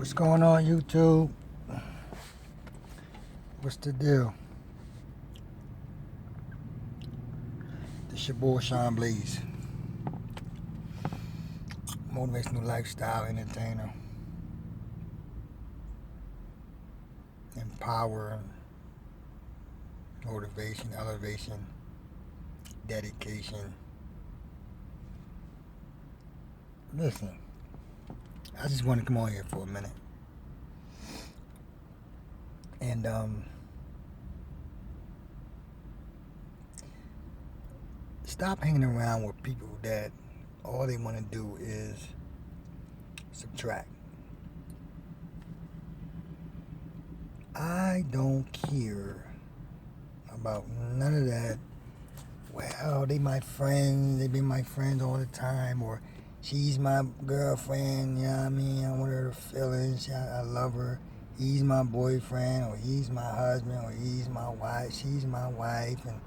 What's going on, YouTube? What's the deal? This your boy Shohn Blaze, motivational lifestyle entertainer, empower, motivation, elevation, dedication. Listen, I just want to come on here for a minute and stop hanging around with people that all they want to do is subtract. I don't care about none of that. Well, they my friends, they been my friends all the time, or she's my girlfriend, you know what I mean? I want her feelings, I love her. He's my boyfriend, or he's my husband, or he's my wife, she's my wife, and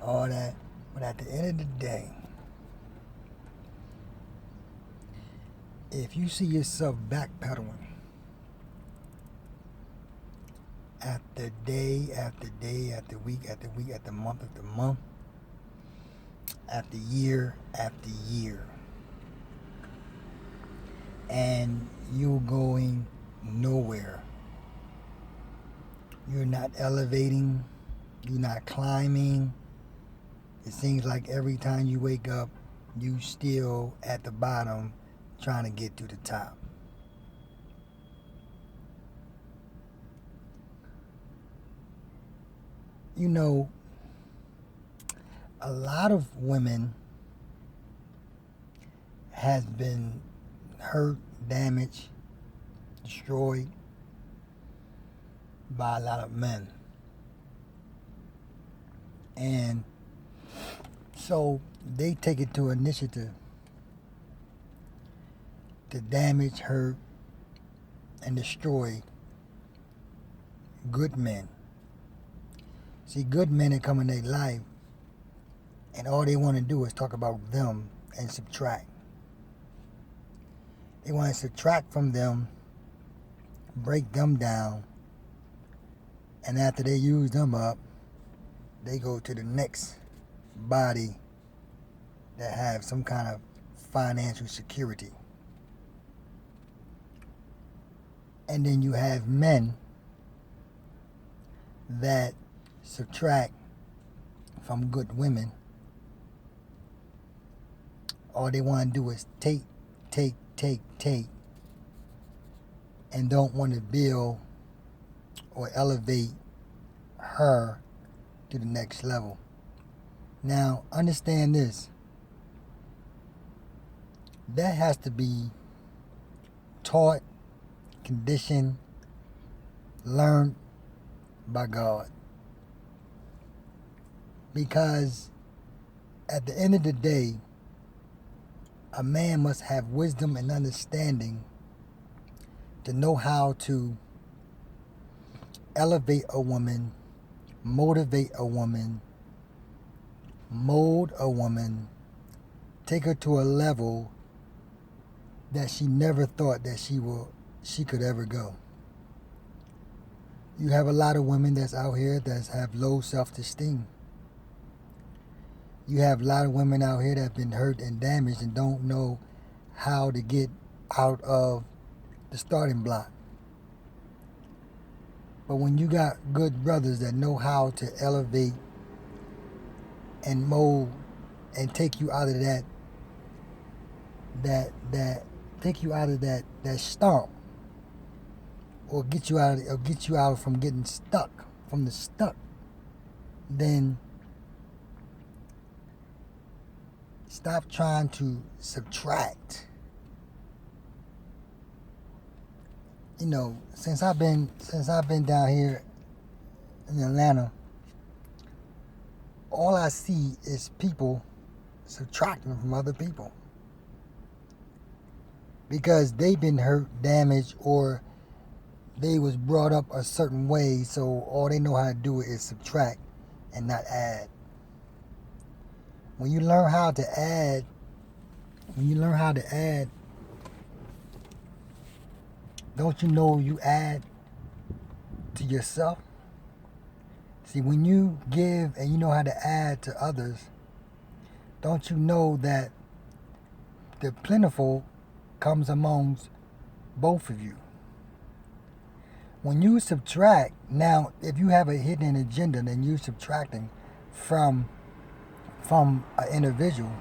all that. But at the end of the day, if you see yourself backpedaling after day after day, after week after week, after month, after year after year, and you're going nowhere, you're not elevating, you're not climbing. It seems like every time you wake up, you still at the bottom trying to get to the top. You know, a lot of women has been hurt, damaged, destroyed by a lot of men. And so they take it to initiative to damage, hurt, and destroy good men. See, good men that come in their life, and all they want to do is talk about them and subtract. They want to subtract from them, break them down, and after they use them up, they go to the next body that have some kind of financial security. And then you have men that subtract from good women. All they want to do is take, and don't want to build or elevate her to the next level. Now, understand this. That has to be taught, conditioned, learned by God. Because at the end of the day, a man must have wisdom and understanding to know how to elevate a woman, motivate a woman, mold a woman, take her to a level that she never thought that she could ever go. You have a lot of women that's out here that have low self-esteem. You have a lot of women out here that have been hurt and damaged and don't know how to get out of the starting block. But when you got good brothers that know how to elevate and mold and take you out of that stomp, or get you out from getting stuck, from the stuck, then stop trying to subtract. You know, since I've been down here in Atlanta, all I see is people subtracting from other people because they've been hurt, damaged, or they was brought up a certain way, so all they know how to do is subtract and not add. When you learn how to add, don't you know you add to yourself? See, when you give and you know how to add to others, don't you know that the plentiful comes amongst both of you? When you subtract, now if you have a hidden agenda, then you're subtracting from an individual,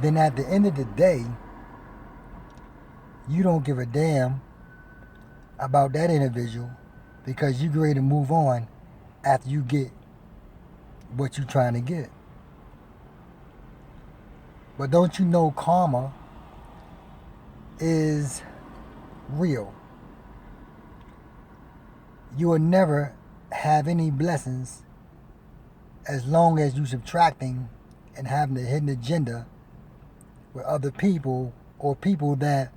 then at the end of the day, you don't give a damn about that individual because you're ready to move on after you get what you're trying to get. But don't you know karma is real? You will never have any blessings as long as you're subtracting and having a hidden agenda with other people or people that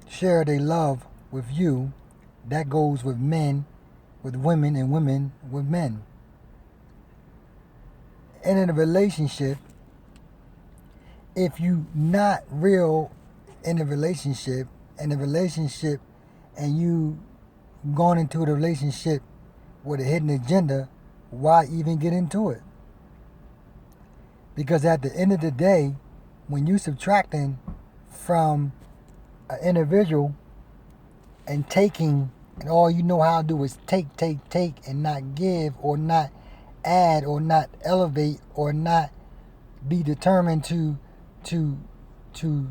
share their love with you. That goes with men with women and women with men. And in a relationship, if you not real in a relationship, and you gone into the relationship with a hidden agenda, why even get into it? Because at the end of the day, when you subtracting from an individual and taking, and all you know how to do is take, and not give or not add or not elevate or not be determined to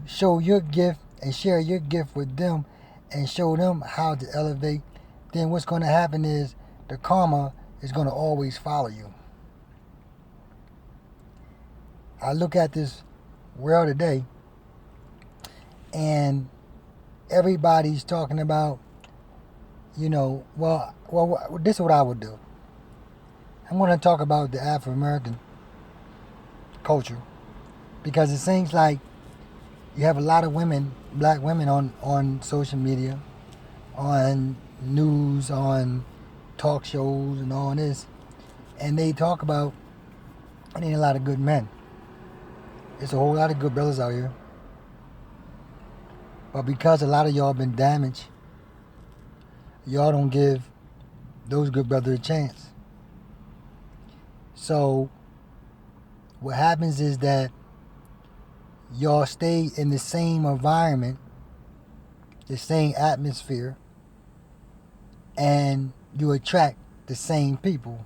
show your gift and share your gift with them and show them how to elevate, then what's going to happen is the karma is going to always follow you. I look at this world today and everybody's talking about, well, this is what I would do. I'm going to talk about the Afro-American culture because it seems like you have a lot of women, black women on social media, on news, on talk shows and all this, and they talk about there ain't a lot of good men. There's a whole lot of good brothers out here. But because a lot of y'all been damaged, y'all don't give those good brothers a chance. So what happens is that y'all stay in the same environment, the same atmosphere, and you attract the same people.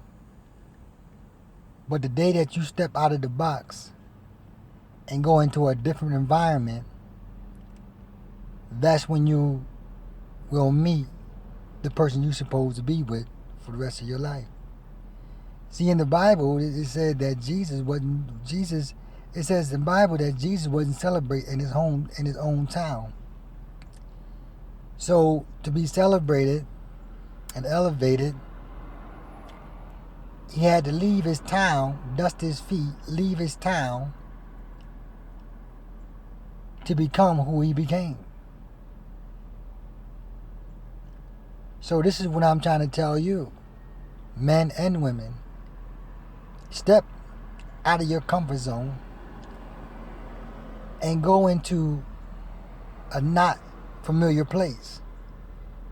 But the day that you step out of the box and go into a different environment, that's when you will meet the person you're supposed to be with for the rest of your life. See, in the Bible, it said that it says in the Bible that Jesus wasn't celebrated in his own town. So to be celebrated and elevated, he had to leave his town, dust his feet, leave his town to become who he became. So this is what I'm trying to tell you, men and women. Step out of your comfort zone and go into a not familiar place.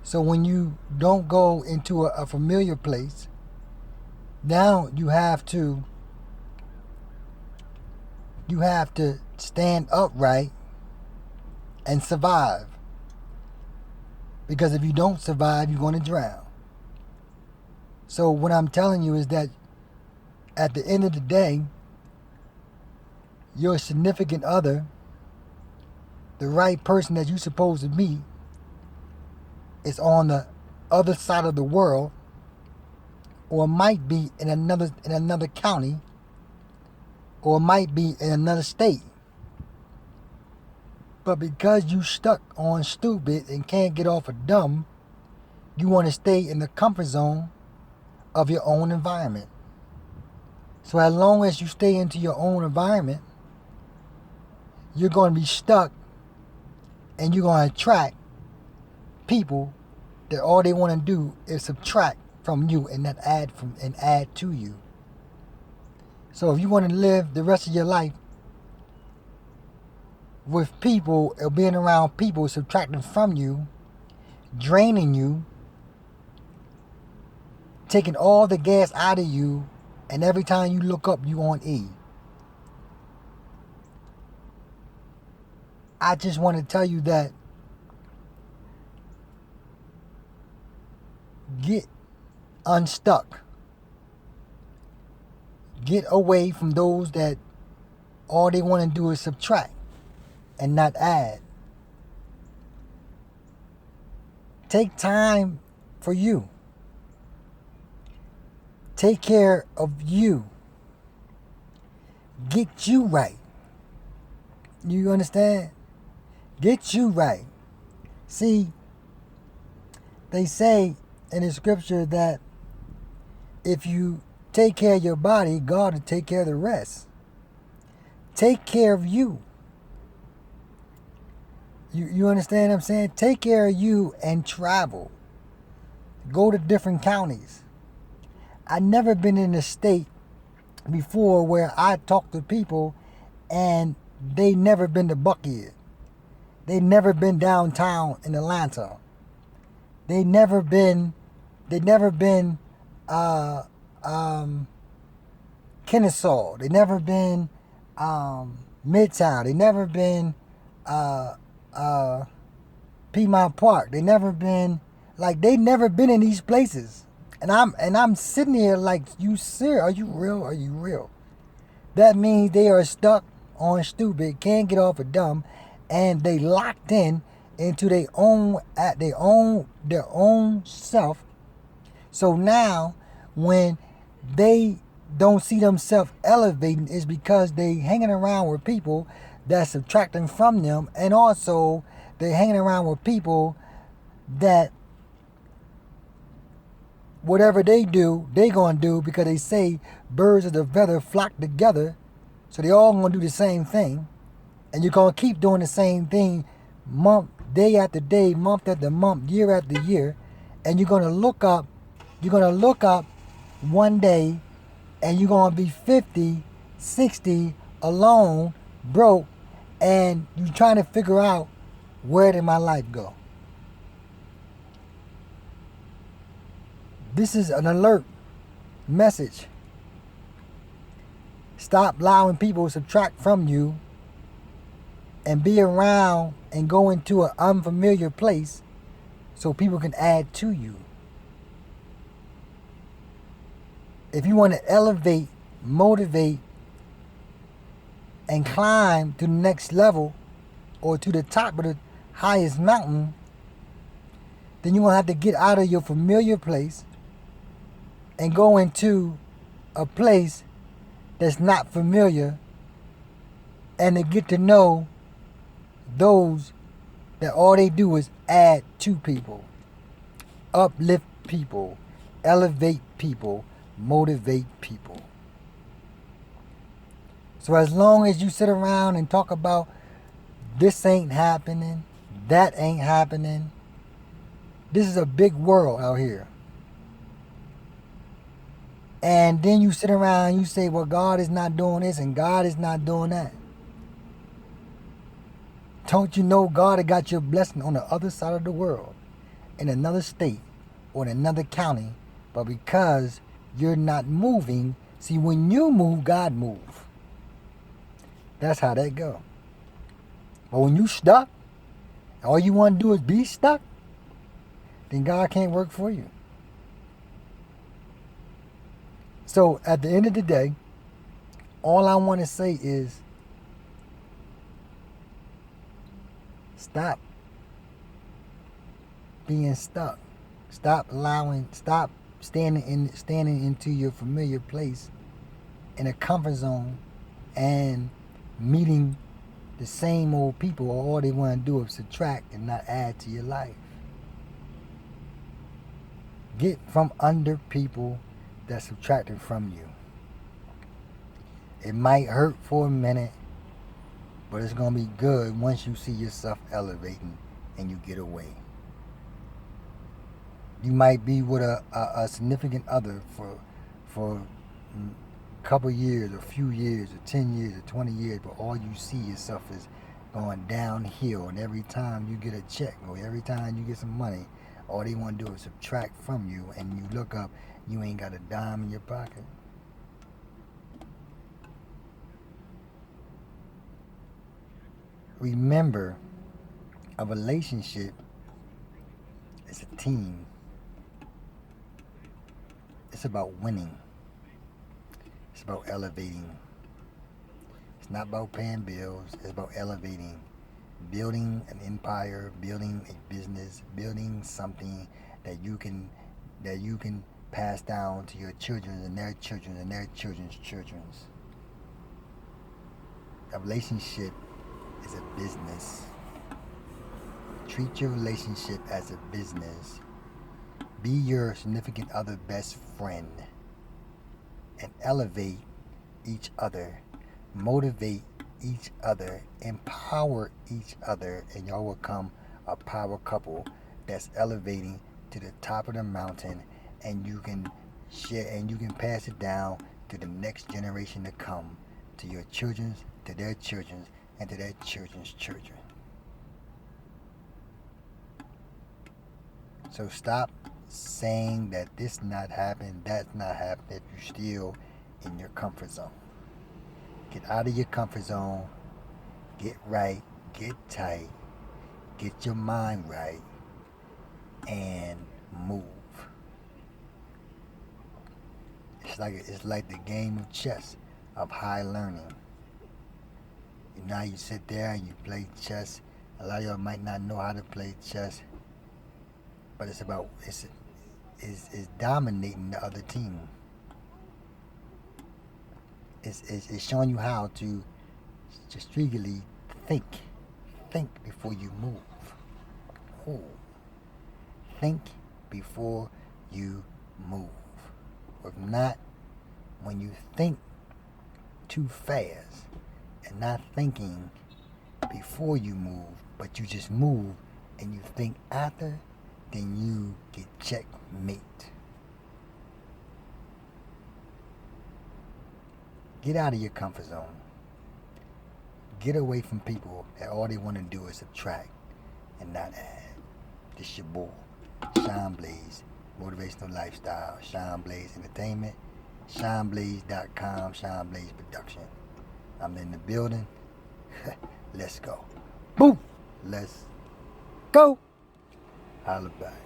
So when you don't go into a familiar place, now you have to stand upright and survive. Because if you don't survive, you're going to drown. So what I'm telling you is that at the end of the day, your significant other, the right person that you're supposed to meet, is on the other side of the world, or might be in another county, or might be in another state. But because you stuck on stupid and can't get off of dumb, you want to stay in the comfort zone of your own environment. So as long as you stay into your own environment, you're going to be stuck and you're going to attract people that all they want to do is subtract from you and not add to you. So if you want to live the rest of your life with people or being around people subtracting from you draining you, taking all the gas out of you, and every time you look up, you on E. I just want to tell you that get unstuck. Get away from those that all they want to do is subtract and not add. Take time for you. Take care of you. Get you right. You understand? Get you right. See, they say in the scripture that if you take care of your body, God will take care of the rest. Take care of you. You understand what I'm saying? Take care of you and travel. Go to different counties. I've never been in a state before where I talk to people and they never been to Buckhead. They never been downtown in Atlanta. They never been Kennesaw. They never been Midtown. They never been Piedmont Park. They never been they never been in these places. And I'm sitting here like, you serious? Are you real? Are you real? That means they are stuck on stupid, can't get off of dumb, and they locked into their own self. So now when they don't see themselves elevating, is because they hanging around with people that's subtracting from them, and also they hanging around with people that whatever they do, they gonna do, because they say birds of the feather flock together, so they all gonna do the same thing, and you're gonna keep doing the same thing day after day, month after month, year after year, and you're gonna look up one day, and you're gonna be 50, 60, alone, broke, and you're trying to figure out, where did my life go? This is an alert message. Stop allowing people to subtract from you and be around and go into an unfamiliar place so people can add to you. If you want to elevate, motivate, and climb to the next level or to the top of the highest mountain, then you're going to have to get out of your familiar place and go into a place that's not familiar, and to get to know those that all they do is add to people, uplift people, elevate people, motivate people. So as long as you sit around and talk about this ain't happening, that ain't happening, this is a big world out here. And then you sit around and you say, well, God is not doing this and God is not doing that. Don't you know God has got your blessing on the other side of the world, in another state or in another county, but because you're not moving, see, when you move, God move. That's how that go. But when you stuck, all you want to do is be stuck, then God can't work for you. So at the end of the day, all I want to say is, stop being stuck. Stop standing into your familiar place in a comfort zone and meeting the same old people. All they want to do is subtract and not add to your life. Get from under people that's subtracting from you. It might hurt for a minute, but it's going to be good once you see yourself elevating and you get away. You might be with a significant other for a couple years, a few years, or 10 years, or 20 years, but all you see yourself is going downhill, and every time you get a check or every time you get some money, all they want to do is subtract from you, and you look up, you ain't got a dime in your pocket. Remember, a relationship is a team. It's about winning. It's about elevating. It's not about paying bills. It's about elevating, building an empire, building a business, building something that you can pass down to your children and their children and their children's children's. A relationship is a business. Treat your relationship as a business. Be your significant other best friend and elevate each other, motivate each other, empower each other, and y'all will become a power couple that's elevating to the top of the mountain, and you can share and you can pass it down to the next generation to come, to your children's, to their children's, and to their children's children. So stop saying that this not happening, that's not happening, if you're still in your comfort zone. Get out of your comfort zone, get right, get tight, get your mind right, and move. It's like the game of chess, of high learning. You know how you sit there and you play chess. A lot of y'all might not know how to play chess, but it's dominating the other team. It's showing you how to strategically think before you move. Oh, think before you move. If not, when you think too fast and not thinking before you move, but you just move and you think after, then you get checkmate. Get out of your comfort zone. Get away from people that all they want to do is subtract and not add. This your boy, Shohn Blaze, Motivational Lifestyle, Shohn Blaze Entertainment, ShohnBlaze.com, Shohn Blaze Production. I'm in the building. Let's go. Boom! Let's go! Holla back.